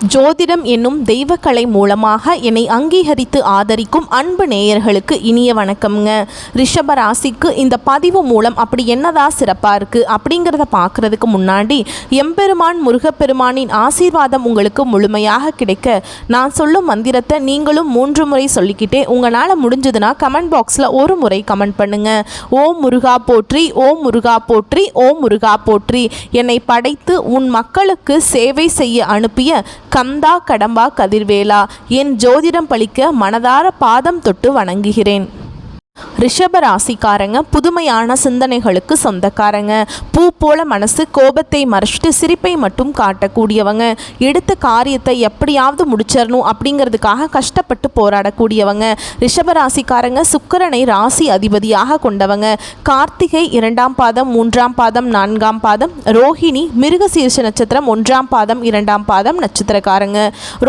ஜோதிடம் என்னும் தெய்வக்கலை மூலமாக என்னை அங்கீகரித்து ஆதரிக்கும் அன்பு நேயர்களுக்கு இனிய வணக்கம்ங்க. ரிஷப ராசிக்கு இந்த பதிவு மூலம் அப்படி என்னதான் சிறப்பாக இருக்குது அப்படிங்கிறத பார்க்குறதுக்கு முன்னாடி எம்பெருமான் முருகப்பெருமானின் ஆசீர்வாதம் உங்களுக்கு முழுமையாக கிடைக்க நான் சொல்லும் மந்திரத்தை நீங்களும் 3 முறை சொல்லிக்கிட்டே உங்களால் முடிஞ்சதுன்னா கமெண்ட் பாக்ஸில் ஒரு முறை கமெண்ட் பண்ணுங்கள். ஓம் முருகா போற்றி, ஓம் முருகா போற்றி, ஓம் முருகா போற்றி. என்னை படைத்து உன் மக்களுக்கு சேவை செய்ய அனுப்பிய கந்தா கடம்பா கதிர்வேலா, என் ஜோதிடம் பழிக்க மனதார பாதம் தொட்டு வணங்குகிறேன். ரிஷப ராசிக்காரங்க புதுமையான சிந்தனைகளுக்கு சொந்தக்காரங்க. பூ போல மனசு கோபத்தை மறைச்சிட்டு சிரிப்பை மட்டும் காட்டக்கூடியவங்க. எடுத்த காரியத்தை எப்படியாவது முடிச்சிடணும் அப்படிங்கிறதுக்காக கஷ்டப்பட்டு போராடக்கூடியவங்க. ரிஷப ராசிக்காரங்க சுக்கிரனை ராசி அதிபதியாக கொண்டவங்க. கார்த்திகை 2ஆம் பாதம் 3ஆம் பாதம் 4ஆம் பாதம், ரோஹிணி மிருகசீர்ஷ நட்சத்திரம் 1ஆம் பாதம் 2ஆம் பாதம் நட்சத்திரக்காரங்க.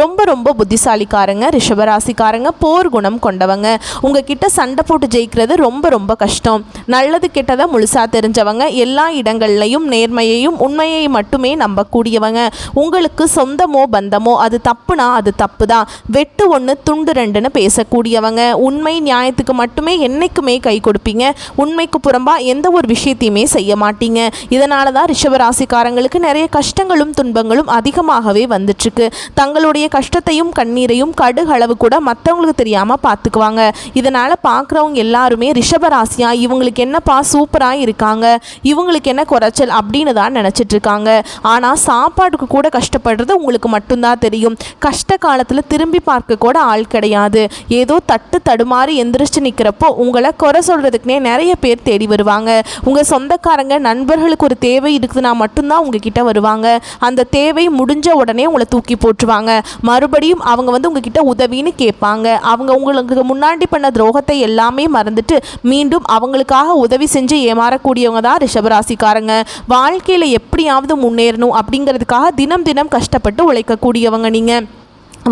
ரொம்ப புத்திசாலிக்காரங்க. ரிஷப ராசிக்காரங்க போர் குணம் கொண்டவங்க. உங்ககிட்ட சண்டை போட்டு ஜெயிக்கிறது ரொம்ப கஷ்டம். நல்லது கெட்டதை முழுசா தெரிஞ்சவங்க. எல்லா இடங்கள்லையும் நேர்மையையும் உண்மையை மட்டுமே நம்பக்கூடியவங்க. உங்களுக்கு சொந்தமோ பந்தமோ அது தப்புனா அது தப்பு தான், வெட்டு 1 துண்டு 2ன்னு பேசக்கூடியவங்க. உண்மை நியாயத்துக்கு மட்டுமே என்னைக்குமே கை கொடுப்பீங்க. உண்மைக்கு புறம்பா எந்த ஒரு விஷயத்தையுமே செய்ய மாட்டீங்க. இதனால தான் ரிஷபராசிக்காரங்களுக்கு நிறைய கஷ்டங்களும் துன்பங்களும் அதிகமாகவே வந்துட்டுருக்கு. தங்களுடைய கஷ்டத்தையும் கண்ணீரையும் கடுகளவு கூட மற்றவங்களுக்கு தெரியாமல் பார்த்துக்குவாங்க. இதனால் பார்க்குறவங்க எல்லாருமே ரிஷபராசியா இவங்களுக்கு என்னப்பா சூப்பராக இருக்காங்க, இவங்களுக்கு என்ன குறைச்சல் அப்படின்னு தான் நினச்சிட்டு இருக்காங்க. ஆனால் சாப்பாட்டுக்கு கூட கஷ்டப்படுறது உங்களுக்கு மட்டும்தான் தெரியும். கஷ்ட காலத்தில் திரும்பி பார்க்க கூட ஆள் கிடையாது. ஏதோ தட்டு தடுமாறி எந்திரிச்சு நிற்கிறப்போ உங்களை குறை சொல்கிறதுக்குனே நிறைய பேர் தேடி வருவாங்க. உங்கள் சொந்தக்காரங்க நண்பர்களுக்கு ஒரு தேவை இருக்குதுன்னா மட்டும்தான் உங்ககிட்ட வருவாங்க. அந்த தேவை முடிஞ்ச உடனே உங்களை தூக்கி போட்டுருவாங்க. மறுபடியும் அவங்க உங்ககிட்ட உதவின்னு கேட்பாங்க. அவங்க உங்களுக்கு முன்னாடி பண்ண துரோகத்தை எல்லாமே மறந்துட்டு மீண்டும் அவங்களுக்காக உதவி செஞ்சு ஏமாறக்கூடியவங்க தான் ரிஷபராசிக்காரங்க. வாழ்க்கையில் எப்படியாவது முன்னேறணும் அப்படிங்கிறதுக்காக தினம் கஷ்டப்பட்டு உழைக்கக்கூடியவங்க. நீங்கள்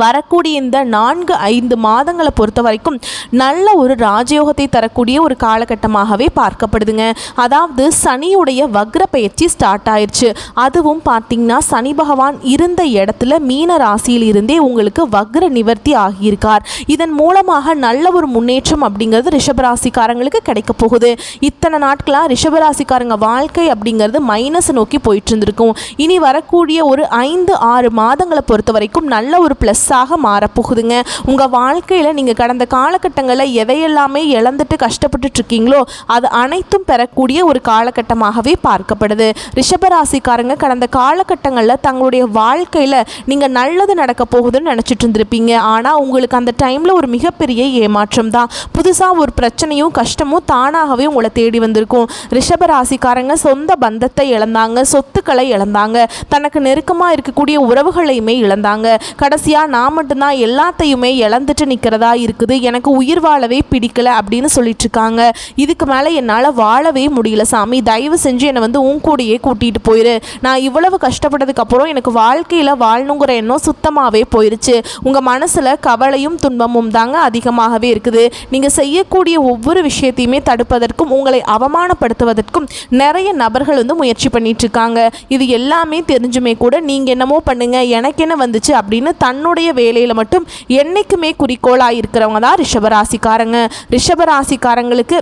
வரக்கூடிய இந்த 4-5 மாதங்களை பொறுத்த வரைக்கும் நல்ல ஒரு ராஜயோகத்தை தரக்கூடிய ஒரு காலகட்டமாகவே பார்க்கப்படுதுங்க. அதாவது சனியுடைய வக்ர பயிற்சி ஸ்டார்ட் ஆயிடுச்சு. அதுவும் பார்த்திங்கன்னா சனி பகவான் இருந்த இடத்துல மீன ராசியில் இருந்தே உங்களுக்கு வக்ர நிவர்த்தி ஆகியிருக்கார். இதன் மூலமாக நல்ல ஒரு முன்னேற்றம் அப்படிங்கிறது ரிஷபராசிக்காரங்களுக்கு கிடைக்க போகுது. இத்தனை நாட்களாக ரிஷபராசிக்காரங்க வாழ்க்கை அப்படிங்கிறது மைனஸ் நோக்கி போயிட்டு இருந்திருக்கும். இனி வரக்கூடிய ஒரு 5-6 மாதங்களை பொறுத்த வரைக்கும் நல்ல ஒரு ப்ளஸ்ஸாக மாறப்போகுதுங்க. உங்கள் வாழ்க்கையில் நீங்கள் கடந்த காலகட்டங்களில் எதையெல்லாமே இழந்துட்டு கஷ்டப்பட்டுட்டு இருக்கீங்களோ அது அனைத்தும் பெறக்கூடிய ஒரு காலகட்டமாகவே பார்க்கப்படுது. ரிஷபராசிக்காரங்க கடந்த காலகட்டங்களில் தங்களுடைய வாழ்க்கையில் நீங்கள் நல்லது நடக்க போகுதுன்னு நினச்சிட்டு இருந்திருப்பீங்க. ஆனால் உங்களுக்கு அந்த டைமில் ஒரு மிகப்பெரிய ஏமாற்றம் தான். புதுசாக ஒரு பிரச்சனையும் கஷ்டமும் தானாகவே உங்களை தேடி வந்திருக்கும். ரிஷபராசிக்காரங்க சொந்த பந்தத்தை இழந்தாங்க, சொத்துக்களை இழந்தாங்க, தனக்கு நெருக்கமாக இருக்கக்கூடிய உறவுகளையுமே இழந்தாங்க. கடைசியாக நான் மட்டும்தான் எல்லாத்தையுமே இழந்துட்டு நிற்கிறதா இருக்குது, எனக்கு உயிர் வாழவே பிடிக்கல அப்படின்னு சொல்லிட்டு இருக்காங்க. இதுக்கு மேலே என்னால் வாழவே முடியல சாமி, தயவு செஞ்சு என்னை உன் கூடையே கூட்டிகிட்டு போயிரு. நான் இவ்வளவு கஷ்டப்பட்டதுக்கப்புறம் எனக்கு வாழ்க்கையில் வாழணுங்கிற எண்ணம் சுத்தமாகவே போயிடுச்சு. உங்கள் மனசில் கவலையும் துன்பமும் தாங்க அதிகமாகவே இருக்குது. நீங்கள் செய்யக்கூடிய ஒவ்வொரு விஷயத்தையுமே தடுப்பதற்கும் உங்களை அவமானப்படுத்துவதற்கும் நிறைய நபர்கள் முயற்சி பண்ணிட்டு இருக்காங்க. இது எல்லாமே தெரிஞ்சுமே கூட நீங்கள் என்னமோ பண்ணுங்க எனக்கு என்ன வந்துச்சு அப்படின்னு தன்னுடைய வேலையில் மட்டும் என்னைக்குமே குறிக்கோளாக இருக்கிறவங்க தான் ரிஷபராசிக்காரங்க. ரிஷபராசிக்காரங்களுக்கு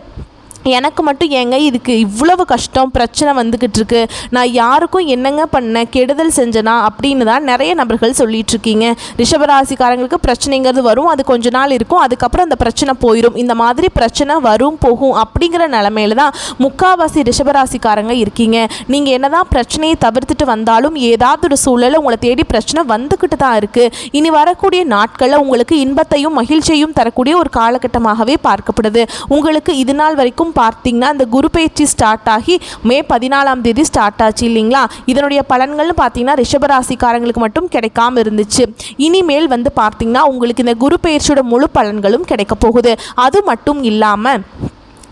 எனக்கு மட்டும் ஏங்க இதுக்கு இவ்வளவு கஷ்டம் பிரச்சனை வந்துக்கிட்டு இருக்கு, நான் யாருக்கும் என்னங்க பண்ண கெடுதல் செஞ்சனா அப்படின்னு தான் நிறைய நபர்கள் சொல்லிட்டு இருக்கீங்க. ரிஷபராசிக்காரங்களுக்கு பிரச்சனைங்கிறது வரும், அது கொஞ்ச நாள் இருக்கும், அதுக்கப்புறம் அந்த பிரச்சனை போயிடும். இந்த மாதிரி பிரச்சனை வரும் போகும் அப்படிங்கிற நிலமையில தான் முக்காவாசி ரிஷபராசிக்காரங்க இருக்கீங்க. நீங்கள் என்னதான் பிரச்சனையை தவிர்த்துட்டு வந்தாலும் ஏதாவது ஒரு சூழலை உங்களை தேடி பிரச்சனை வந்துக்கிட்டு தான் இருக்குது. இனி வரக்கூடிய நாட்களில் உங்களுக்கு இன்பத்தையும் மகிழ்ச்சியையும் தரக்கூடிய ஒரு காலகட்டமாகவே பார்க்கப்படுது. உங்களுக்கு இது நாள் வரைக்கும் பார்த்தீங்கன்னா இந்த குரு பயிற்சி ஸ்டார்ட் ஆகி மே 14ஆம் தேதி ஸ்டார்ட் ஆச்சு இல்லைங்களா? இதனுடைய பலன்கள்னு பார்த்தீங்கன்னா ரிஷபராசிக்காரங்களுக்கு மட்டும் கிடைக்காம இருந்துச்சு. இனிமேல் பார்த்தீங்கன்னா உங்களுக்கு இந்த குரு பயிற்சியோட முழு பலன்களும் கிடைக்க போகுது. அது மட்டும் இல்லாமல்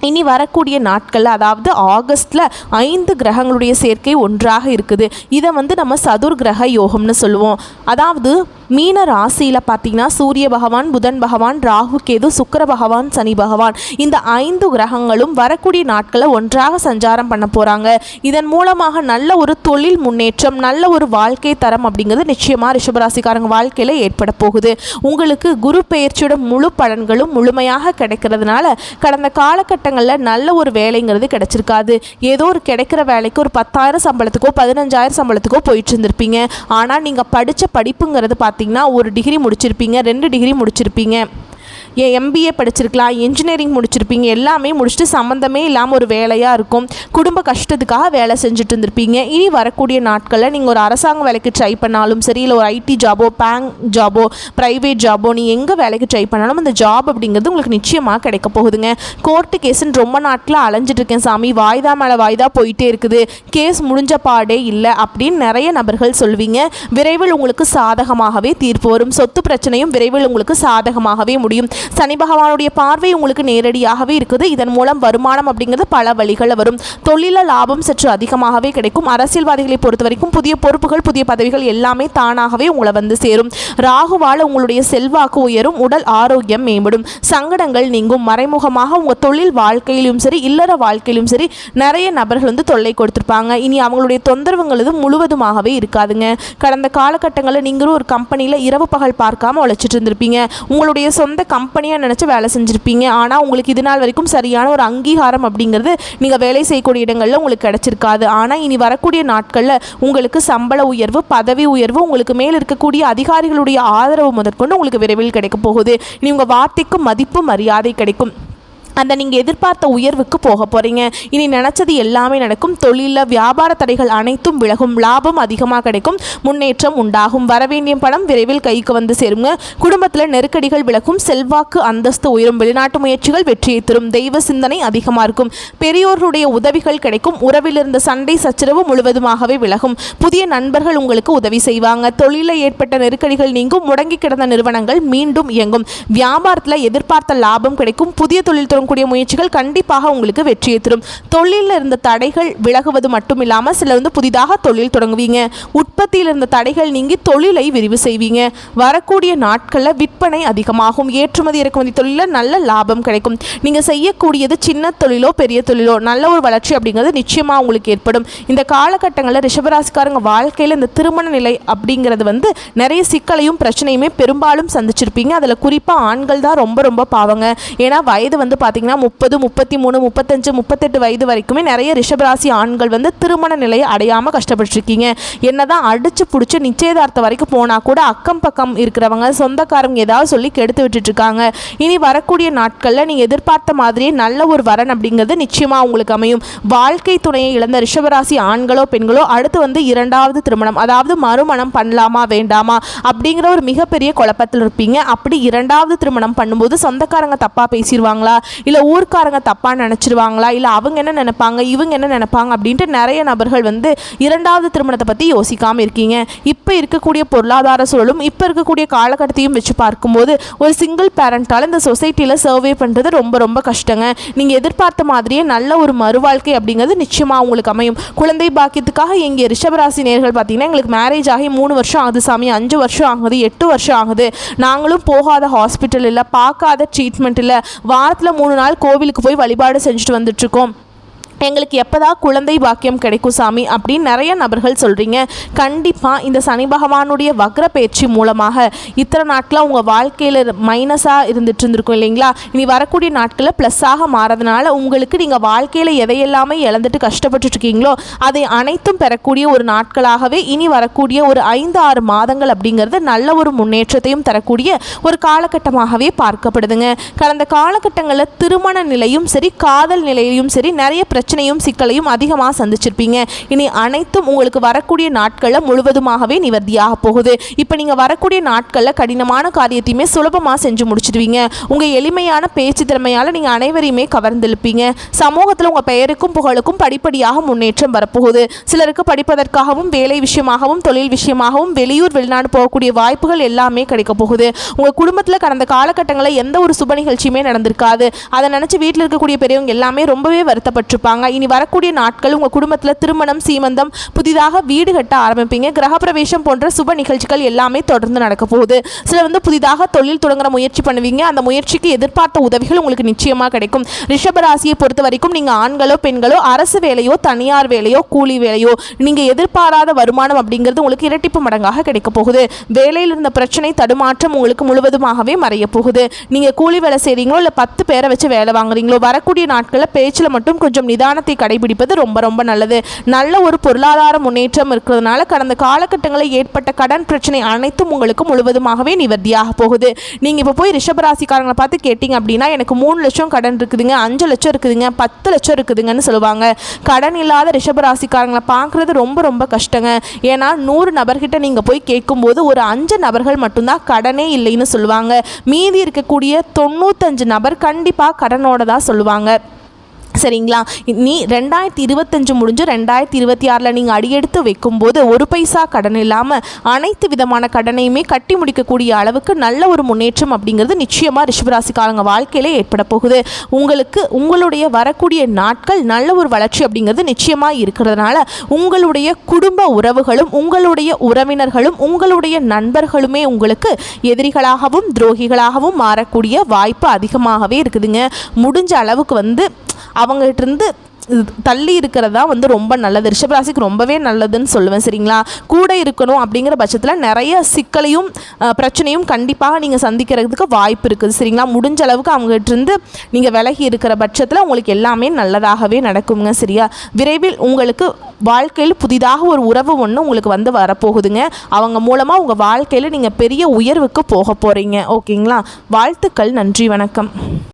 இனி வரக்கூடிய நாட்களில் அதாவது ஆகஸ்டில் 5 கிரகங்களுடைய சேர்க்கை ஒன்றாக இருக்குது. இதை நம்ம சதுர் கிரக யோகம்னு சொல்லுவோம். அதாவது மீன ராசியில் பார்த்திங்கன்னா சூரிய பகவான், புதன் பகவான், ராகு கேது, சுக்கிர பகவான், சனி பகவான் இந்த 5 கிரகங்களும் வரக்கூடிய நாட்களில் ஒன்றாக சஞ்சாரம் பண்ண போகிறாங்க. இதன் மூலமாக நல்ல ஒரு தொழில் முன்னேற்றம், நல்ல ஒரு வாழ்க்கை தரம் அப்படிங்கிறது நிச்சயமாக ரிஷபராசிக்காரங்க வாழ்க்கையில் ஏற்பட போகுது. உங்களுக்கு குரு பெயர்ச்சியோட முழு பலன்களும் முழுமையாக கிடைக்கிறதுனால கடந்த காலகட்டங்களில் நல்ல ஒரு வேலைங்கிறது கிடைச்சிருக்காது. ஏதோ ஒரு கிடைக்கிற வேலைக்கு ஒரு 10,000 சம்பளத்துக்கோ 15,000 சம்பளத்துக்கோ போயிட்டு இருந்திருப்பீங்க. ஆனால் நீங்கள் படித்த படிப்புங்கிறது பார்த்தீங்கன்னா 1 டிகிரி முடிச்சிருப்பீங்க, 2 டிகிரி முடிச்சிருப்பீங்க, MBA படிச்சிருக்கலாம், இன்ஜினியரிங் முடிச்சிருப்பீங்க, எல்லாமே முடிச்சுட்டு சம்மந்தமே இல்லாமல் ஒரு வேலையாக இருக்கும். குடும்ப கஷ்டத்துக்காக வேலை செஞ்சுட்டு இருந்திருப்பீங்க. இனி வரக்கூடிய நாட்களில் நீங்கள் ஒரு அரசாங்க வேலைக்கு ட்ரை பண்ணாலும் சரி, இல்லை ஒரு IT ஜாபோ, பேங்க் ஜாபோ, ப்ரைவேட் ஜாபோ, நீ எங்கே வேலைக்கு ட்ரை பண்ணாலும் அந்த ஜாப் அப்படிங்கிறது உங்களுக்கு நிச்சயமாக கிடைக்க போகுதுங்க. கோர்ட்டு கேஸுன்னு ரொம்ப நாட்களில் அலைஞ்சிட்டு இருக்கேன் சாமி, வாய்தா மேலே வாய்தா போயிட்டே இருக்குது, கேஸ் முடிஞ்ச பாடே இல்லை அப்படின்னு நிறைய நபர்கள் சொல்வீங்க. விரைவில் உங்களுக்கு சாதகமாகவே தீர்ப்பு வரும். சொத்து பிரச்சனையும் விரைவில் உங்களுக்கு சாதகமாகவே முடியும். சனி பகவானுடைய பார்வை உங்களுக்கு நேரடியாகவே இருக்குது. இதன் மூலம் வருமானம் அப்படிங்கிறது பல வழிகளில் வரும். தொழில லாபம் சற்று அதிகமாகவே கிடைக்கும். அரசியல்வாதிகளை பொறுத்த வரைக்கும் புதிய பொறுப்புகள், புதிய பதவிகள் எல்லாமே தானாகவே உங்களை சேரும். ராகுவால் உங்களுடைய செல்வாக்கு உயரும், உடல் ஆரோக்கியம் மேம்படும், சங்கடங்கள் நீங்கும். மறைமுகமாக உங்கள் தொழில் வாழ்க்கையிலும் சரி, இல்லற வாழ்க்கையிலும் சரி நிறைய நபர்கள் தொல்லை கொடுத்துருப்பாங்க. இனி அவங்களுடைய தொந்தரவுங்களது முழுவதுமாகவே இருக்காதுங்க. கடந்த காலகட்டங்களில் நீங்களும் ஒரு கம்பெனியில் இரவு பகல் பார்க்காம உழைச்சிட்டு இருந்திருப்பீங்க. உங்களுடைய சொந்த கம்பெனியாக நினச்சி வேலை செஞ்சுருப்பீங்க. ஆனால் உங்களுக்கு இது நாள் வரைக்கும் சரியான ஒரு அங்கீகாரம் அப்படிங்கிறது நீங்கள் வேலை செய்யக்கூடிய இடங்களில் உங்களுக்கு கிடைச்சிருக்காது. ஆனால் இனி வரக்கூடிய நாட்களில் உங்களுக்கு சம்பள உயர்வு, பதவி உயர்வு, உங்களுக்கு மேல் இருக்கக்கூடிய அதிகாரிகளுடைய ஆதரவு முதற்கொண்டு உங்களுக்கு விரைவில் கிடைக்க போகுது. இனி உங்கள் வார்த்தைக்கு மதிப்பு, மரியாதை கிடைக்கும். அந்த நீங்கள் எதிர்பார்த்த உயர்வுக்கு போக போகிறீங்க. இனி நினச்சது எல்லாமே நடக்கும். தொழிலில் வியாபார தடைகள் அனைத்தும் விலகும். லாபம் அதிகமாக கிடைக்கும். முன்னேற்றம் உண்டாகும். வரவேண்டிய பணம் விரைவில் கைக்கு சேருங்க. குடும்பத்தில் நெருக்கடிகள் விலகும். செல்வாக்கு, அந்தஸ்து உயரும். வெளிநாட்டு முயற்சிகள் வெற்றியை தரும். தெய்வ சிந்தனை அதிகமாக இருக்கும். பெரியோர்களுடைய உதவிகள் கிடைக்கும். உறவில் இருந்த சண்டை சச்சரவு முழுவதுமாகவே விலகும். புதிய நண்பர்கள் உங்களுக்கு உதவி செய்வாங்க. தொழிலில் ஏற்பட்ட நெருக்கடிகள் நீங்கும். முடங்கி கிடந்த நிறுவனங்கள் மீண்டும் இயங்கும். வியாபாரத்தில் எதிர்பார்த்த லாபம் கிடைக்கும். புதிய தொழில் கூடிய முயற்சிகள் கண்டிப்பாக உங்களுக்கு வெற்றியை தரும். தொழிலில் இருந்த தடைகள் விலகுவது மட்டும் இல்லாமல் சில புதிதாக தொழில் தொடங்குவீங்க. உற்பத்தியில் இருந்த தடைகள் நீங்கி தொழிலை விரிவு செய்வீங்க. வரக்கூடிய நாட்களில் விற்பனை அதிகமாகும். ஏற்றுமதி இறக்குமதி தொழிலில் நல்ல லாபம் கிடைக்கும். நீங்கள் செய்யக்கூடியது சின்ன தொழிலோ பெரிய தொழிலோ நல்ல ஒரு வளர்ச்சி அப்படிங்கிறது நிச்சயமாக உங்களுக்கு ஏற்படும். இந்த காலகட்டங்களில் ரிஷபராசிக்காரங்க வாழ்க்கையில் இந்த திருமண நிலை அப்படிங்கிறது நிறைய சிக்கலையும் பிரச்சனையுமே பெரும்பாலும் சந்திச்சிருப்பீங்க. அதில் குறிப்பாக ஆண்கள் தான் ரொம்ப ரொம்ப பாவங்க. ஏன்னா வயது பார்த்தீங்கன்னா 30, 33, 35, 38 வயது வரைக்குமே நிறைய ரிஷபராசி ஆண்கள் திருமண நிலையை அடையாமல் கஷ்டப்பட்டுருக்கீங்க. என்னதான் அடிச்சு பிடிச்சி நிச்சயதார்த்தம் வரைக்கும் போனால் கூட அக்கம் பக்கம் இருக்கிறவங்க, சொந்தக்காரங்க ஏதாவது சொல்லி கெடுத்து விட்டுட்டு இருக்காங்க. இனி வரக்கூடிய நாட்களில் நீங்கள் எதிர்பார்த்த மாதிரியே நல்ல ஒரு வரன் அப்படிங்கிறது நிச்சயமாக உங்களுக்கு அமையும். வாழ்க்கை துணையை இழந்த ரிஷபராசி ஆண்களோ பெண்களோ அடுத்து 2வது திருமணம், அதாவது மறுமணம் பண்ணலாமா வேண்டாமா அப்படிங்கிற ஒரு மிகப்பெரிய குழப்பத்தில் இருப்பீங்க. அப்படி 2வது திருமணம் பண்ணும்போது சொந்தக்காரங்க தப்பாக பேசிடுவாங்களா, இல்லை ஊர்க்காரங்க தப்பாக நினச்சிருவாங்களா, இல்லை அவங்க என்ன நினைப்பாங்க, இவங்க என்ன நினைப்பாங்க அப்படின்ட்டு நிறைய நபர்கள் 2வது திருமணத்தை பற்றி யோசிக்காமல் இருக்கீங்க. இப்போ இருக்கக்கூடிய பொருளாதார சூழலும் இப்போ இருக்கக்கூடிய காலகட்டத்தையும் வச்சு பார்க்கும்போது ஒரு சிங்கிள் பேரண்டால் இந்த சொசைட்டியில் சர்வே பண்ணுறது ரொம்ப ரொம்ப கஷ்டங்க. நீங்கள் எதிர்பார்த்த மாதிரியே நல்ல ஒரு மறுவாழ்க்கை அப்படிங்கிறது நிச்சயமாக உங்களுக்கு அமையும். குழந்தை பாக்கியத்துக்காக எங்கள் ரிஷபராசி நேயர்கள் பார்த்தீங்கன்னா எங்களுக்கு மேரேஜ் ஆகி 3 வருஷம் ஆகுது சாமி, 5 வருஷம் ஆகுது, 8 வருஷம் ஆகுது, நாங்களும் போகாத ஹாஸ்பிட்டல் இல்லை, பார்க்காத ட்ரீட்மெண்ட் இல்லை, வாரத்தில் 3 நாள் கோவிலுக்கு போய் வழிபாடு செஞ்சுட்டு வந்துட்டுருக்கோம், எங்களுக்கு எப்போதான் குழந்தை பாக்கியம் கிடைக்கும் சாமி அப்படின்னு நிறைய நபர்கள் சொல்கிறீங்க. கண்டிப்பாக இந்த சனி பகவானுடைய வக்ர பயிற்சி மூலமாக இத்தனை நாட்களில் உங்கள் வாழ்க்கையில் மைனஸாக இருந்துட்டு இருந்திருக்கும் இல்லைங்களா, இனி வரக்கூடிய நாட்களில் ப்ளஸ்ஸாக மாறதுனால உங்களுக்கு நீங்கள் வாழ்க்கையில் எதையெல்லாமே இழந்துட்டு கஷ்டப்பட்டுருக்கீங்களோ அதை அனைத்தும் பெறக்கூடிய ஒரு நாட்களாகவே இனி வரக்கூடிய ஒரு 5-6 மாதங்கள் அப்படிங்கிறது நல்ல ஒரு முன்னேற்றத்தையும் தரக்கூடிய ஒரு காலகட்டமாகவே பார்க்கப்படுதுங்க. கடந்த காலகட்டங்களில் திருமண நிலையும் சரி, காதல் நிலையும் சரி நிறைய பிரச்சனையும் சிக்கலையும் அதிகமாக சந்திச்சிருப்பீங்க. இனி அனைத்தும் உங்களுக்கு வரக்கூடிய நாட்களில் முழுவதுமாகவே நிவர்த்தியாக போகுது. இப்போ நீங்கள் வரக்கூடிய நாட்களில் கடினமான காரியத்தையுமே சுலபமாக செஞ்சு முடிச்சிடுவீங்க. உங்கள் எளிமையான பேச்சு திறமையால் நீங்கள் அனைவரையுமே கவர்ந்திருப்பீங்க. சமூகத்தில் உங்கள் பெயருக்கும் புகழுக்கும் படிப்படியாக முன்னேற்றம் வரப்போகுது. சிலருக்கு படிப்பதற்காகவும் வேலை விஷயமாகவும் தொழில் விஷயமாகவும் வெளியூர் வெளிநாடு போகக்கூடிய வாய்ப்புகள் எல்லாமே கிடைக்க போகுது. உங்கள் குடும்பத்தில் கடந்த காலகட்டங்களில் எந்த ஒரு சுப நிகழ்ச்சியுமே நடந்திருக்காது. அதை நினச்சி வீட்டில் இருக்கக்கூடிய பெரியவங்க எல்லாமே ரொம்பவே வருத்தப்பட்டிருப்பாங்க. இனி வரக்கூடிய நாட்கள் உங்கள் குடும்பத்தில் திருமணம், சீமந்தம், புதிதாக வீடு கட்ட ஆரம்பிப்பீங்க. கிரகப்பிரவேசம் போன்ற சுப நிகழ்ச்சிகள் எல்லாமே தொடர்ந்து நடக்க போகுது. சிலர் புதிதாக தொழில் தொடங்குற முயற்சி பண்ணுவீங்க. அந்த முயற்சிக்கு எதிர்பார்த்த உதவிகள் உங்களுக்கு நிச்சயமாக கிடைக்கும். ரிஷப ராசியை பொறுத்த வரைக்கும் நீங்கள் ஆண்களோ பெண்களோ அரசு வேலையோ தனியார் வேலையோ கூலி வேலையோ நீங்கள் எதிர்பாராத வருமானம் அப்படிங்கிறது உங்களுக்கு இரட்டிப்பு மடங்காக கிடைக்க போகுது. வேலையில் இருந்த பிரச்சனை தடுமாற்றம் உங்களுக்கு முழுவதுமாகவே மறைய போகுது. நீங்கள் கூலி வேலை செய்கிறீங்களோ இல்லை 10 பேரை வச்சு வேலை வாங்குறீங்களோ வரக்கூடிய நாட்களில் பேச்சில் மட்டும் கொஞ்சம் நிதானத்தை கடைபிடிப்பது ரொம்ப ரொம்ப நல்லது. நல்ல ஒரு பொருளாதார முன்னேற்றம் இருக்கிறதுனால கடந்த காலகட்டங்களில் ஏற்பட்ட கடன் பிரச்சனை அனைத்தும் உங்களுக்கு முழுவதுமாகவே நிவர்த்தியாக போகுது. நீங்கள் இப்போ போய் ரிஷபராசிக்காரங்களை பார்த்து கேட்டிங்க அப்படின்னா எனக்கு 3 லட்சம் கடன் இருக்குதுங்க, 5 லட்சம் இருக்குதுங்க, 10 லட்சம் இருக்குதுங்கன்னு சொல்லுவாங்க. கடன் இல்லாத ரிஷபராசிக்காரங்களை பார்க்குறது ரொம்ப ரொம்ப கஷ்டங்க. ஏன்னா 100 நபர்கிட்ட நீங்கள் போய் கேட்கும்போது ஒரு 5 நபர்கள் மட்டும்தான் கடனே இல்லைன்னு சொல்லுவாங்க. மீதி இருக்கக்கூடிய 95 நபர் கண்டிப்பாக கடனோட தான் சொல்லுவாங்க. சரிங்களா? நீ 2025 முடிஞ்சு 2026 நீங்கள் அடியெடுத்து வைக்கும்போது ஒரு பைசா கடன் இல்லாமல் அனைத்து விதமான கடனையுமே கட்டி முடிக்கக்கூடிய அளவுக்கு நல்ல ஒரு முன்னேற்றம் அப்படிங்கிறது நிச்சயமாக ரிஷபராசிக்காரங்க வாழ்க்கையிலே ஏற்பட போகுது. உங்களுக்கு உங்களுடைய வரக்கூடிய நாட்கள் நல்ல ஒரு வளர்ச்சி அப்படிங்கிறது நிச்சயமாக இருக்கிறதுனால உங்களுடைய குடும்ப உறவுகளும் உங்களுடைய உறவினர்களும் உங்களுடைய நண்பர்களுமே உங்களுக்கு எதிரிகளாகவும் துரோகிகளாகவும் மாறக்கூடிய வாய்ப்பு அதிகமாகவே இருக்குதுங்க. முடிஞ்ச அளவுக்கு அவங்ககிட்ட தள்ளி இருக்கிறதா ரொம்ப நல்லது. ரிஷபராசிக்கு ரொம்பவே நல்லதுன்னு சொல்லுவேன். சரிங்களா? கூட இருக்கணும் அப்படிங்கிற பட்சத்தில் நிறைய சிக்கலையும் பிரச்சனையும் கண்டிப்பாக நீங்கள் சந்திக்கிறதுக்கு வாய்ப்பு இருக்குது. சரிங்களா? முடிஞ்ச அளவுக்கு அவங்ககிட்ட நீங்கள் விலகி இருக்கிற பட்சத்தில் உங்களுக்கு எல்லாமே நல்லதாகவே நடக்குங்க. சரியா? விரைவில் உங்களுக்கு வாழ்க்கையில் புதிதாக ஒரு உறவு ஒன்று உங்களுக்கு வரப்போகுதுங்க. அவங்க மூலமாக உங்கள் வாழ்க்கையில் நீங்கள் பெரிய உயர்வுக்கு போக போகிறீங்க. ஓகேங்களா? வாழ்த்துக்கள். நன்றி. வணக்கம்.